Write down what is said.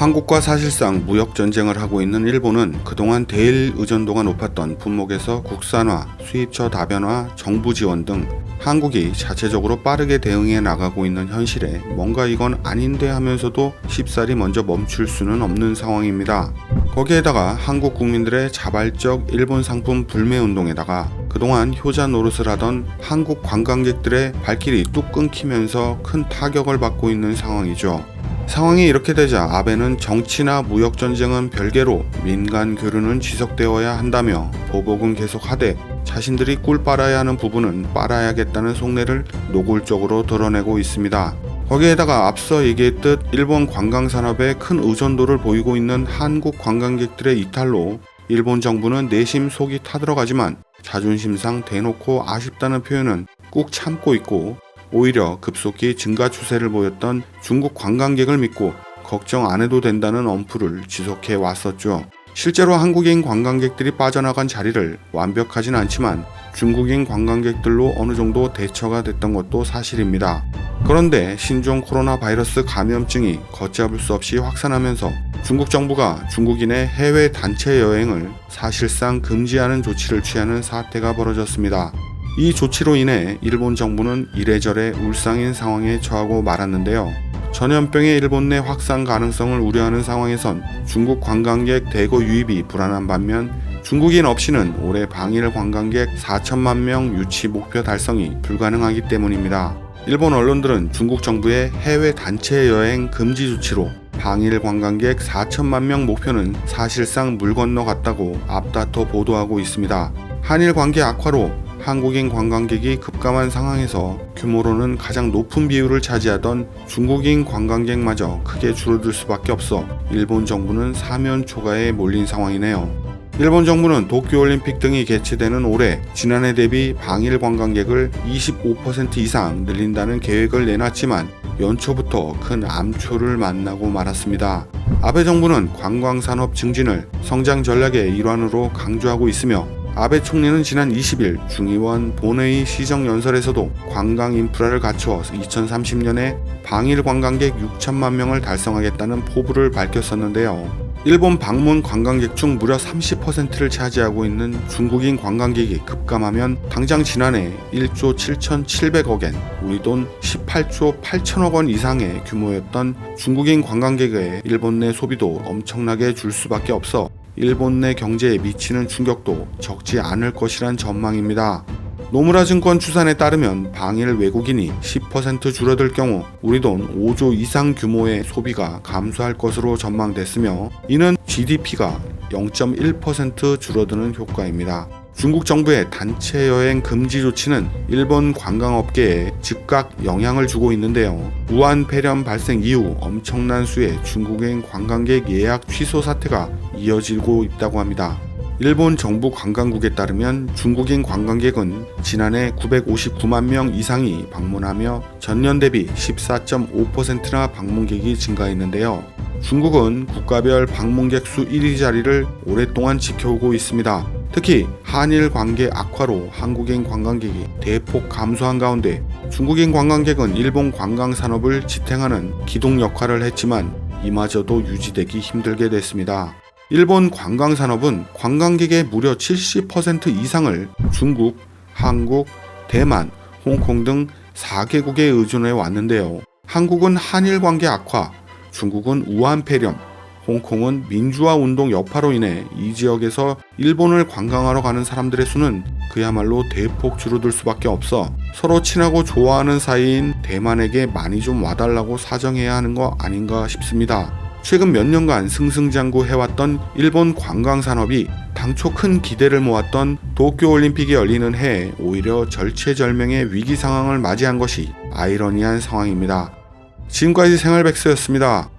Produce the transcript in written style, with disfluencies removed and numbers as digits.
한국과 사실상 무역전쟁을 하고 있는 일본은 그동안 대일 의존도가 높았던 분목에서 국산화, 수입처 다변화, 정부 지원 등 한국이 자체적으로 빠르게 대응해 나가고 있는 현실에 뭔가 이건 아닌데 하면서도 쉽사리 먼저 멈출 수는 없는 상황입니다. 거기에다가 한국 국민들의 자발적 일본 상품 불매 운동에다가 그동안 효자 노릇을 하던 한국 관광객들의 발길이 뚝 끊기면서 큰 타격을 받고 있는 상황이죠. 상황이 이렇게 되자 아베는 정치나 무역전쟁은 별개로 민간 교류는 지속되어야 한다며 보복은 계속하되 자신들이 꿀 빨아야 하는 부분은 빨아야겠다는 속내를 노골적으로 드러내고 있습니다. 거기에다가 앞서 얘기했듯 일본 관광산업에 큰 의존도를 보이고 있는 한국 관광객들의 이탈로 일본 정부는 내심 속이 타들어가지만 자존심상 대놓고 아쉽다는 표현은 꾹 참고 있고 오히려 급속히 증가 추세를 보였던 중국 관광객을 믿고 걱정 안 해도 된다는 엄프를 지속해 왔었죠. 실제로 한국인 관광객들이 빠져나간 자리를 완벽하진 않지만 중국인 관광객들로 어느 정도 대처가 됐던 것도 사실입니다. 그런데 신종 코로나 바이러스 감염증이 걷잡을 수 없이 확산하면서 중국 정부가 중국인의 해외 단체 여행을 사실상 금지하는 조치를 취하는 사태가 벌어졌습니다. 이 조치로 인해 일본 정부는 이래저래 울상인 상황에 처하고 말았는데요. 전염병의 일본 내 확산 가능성을 우려하는 상황에선 중국 관광객 대거 유입이 불안한 반면 중국인 없이는 올해 방일 관광객 4천만 명 유치 목표 달성이 불가능하기 때문입니다. 일본 언론들은 중국 정부의 해외 단체 여행 금지 조치로 방일 관광객 4천만 명 목표는 사실상 물 건너갔다고 앞다퉈 보도하고 있습니다. 한일 관계 악화로 한국인 관광객이 급감한 상황에서 규모로는 가장 높은 비율을 차지하던 중국인 관광객마저 크게 줄어들 수밖에 없어 일본 정부는 사면 초가에 몰린 상황이네요. 일본 정부는 도쿄올림픽 등이 개최되는 올해 지난해 대비 방일 관광객을 25% 이상 늘린다는 계획을 내놨지만 연초부터 큰 암초를 만나고 말았습니다. 아베 정부는 관광산업 증진을 성장 전략의 일환으로 강조하고 있으며 아베 총리는 지난 20일 중의원 본회의 시정연설에서도 관광 인프라를 갖추어 2030년에 방일 관광객 6천만 명을 달성하겠다는 포부를 밝혔었는데요. 일본 방문 관광객 중 무려 30%를 차지하고 있는 중국인 관광객이 급감하면 당장 지난해 1조 7,700억엔 우리 돈 18조 8천억 원 이상의 규모였던 중국인 관광객의 일본 내 소비도 엄청나게 줄 수밖에 없어 일본 내 경제에 미치는 충격도 적지 않을 것이란 전망입니다. 노무라 증권 추산에 따르면 방일 외국인이 10% 줄어들 경우 우리 돈 5조 이상 규모의 소비가 감소할 것으로 전망됐으며 이는 GDP가 0.1% 줄어드는 효과입니다. 중국 정부의 단체 여행 금지 조치는 일본 관광업계에 즉각 영향을 주고 있는데요. 우한 폐렴 발생 이후 엄청난 수의 중국인 관광객 예약 취소 사태가 이어지고 있다고 합니다. 일본 정부 관광국에 따르면 중국인 관광객은 지난해 959만 명 이상이 방문하며 전년 대비 14.5%나 방문객이 증가했는데요. 중국은 국가별 방문객 수 1위 자리를 오랫동안 지켜오고 있습니다. 특히 한일 관계 악화로 한국인 관광객이 대폭 감소한 가운데 중국인 관광객은 일본 관광 산업을 지탱하는 기둥 역할을 했지만 이마저도 유지되기 힘들게 됐습니다. 일본 관광 산업은 관광객의 무려 70% 이상을 중국, 한국, 대만, 홍콩 등 4개국에 의존해 왔는데요. 한국은 한일 관계 악화, 중국은 우한 폐렴, 홍콩은 민주화 운동 여파로 인해 이 지역에서 일본을 관광하러 가는 사람들의 수는 그야말로 대폭 줄어들 수밖에 없어 서로 친하고 좋아하는 사이인 대만에게 많이 좀 와달라고 사정해야 하는 거 아닌가 싶습니다. 최근 몇 년간 승승장구해왔던 일본 관광산업이 당초 큰 기대를 모았던 도쿄올림픽이 열리는 해에 오히려 절체절명의 위기 상황을 맞이한 것이 아이러니한 상황입니다. 지금까지 생활백서였습니다.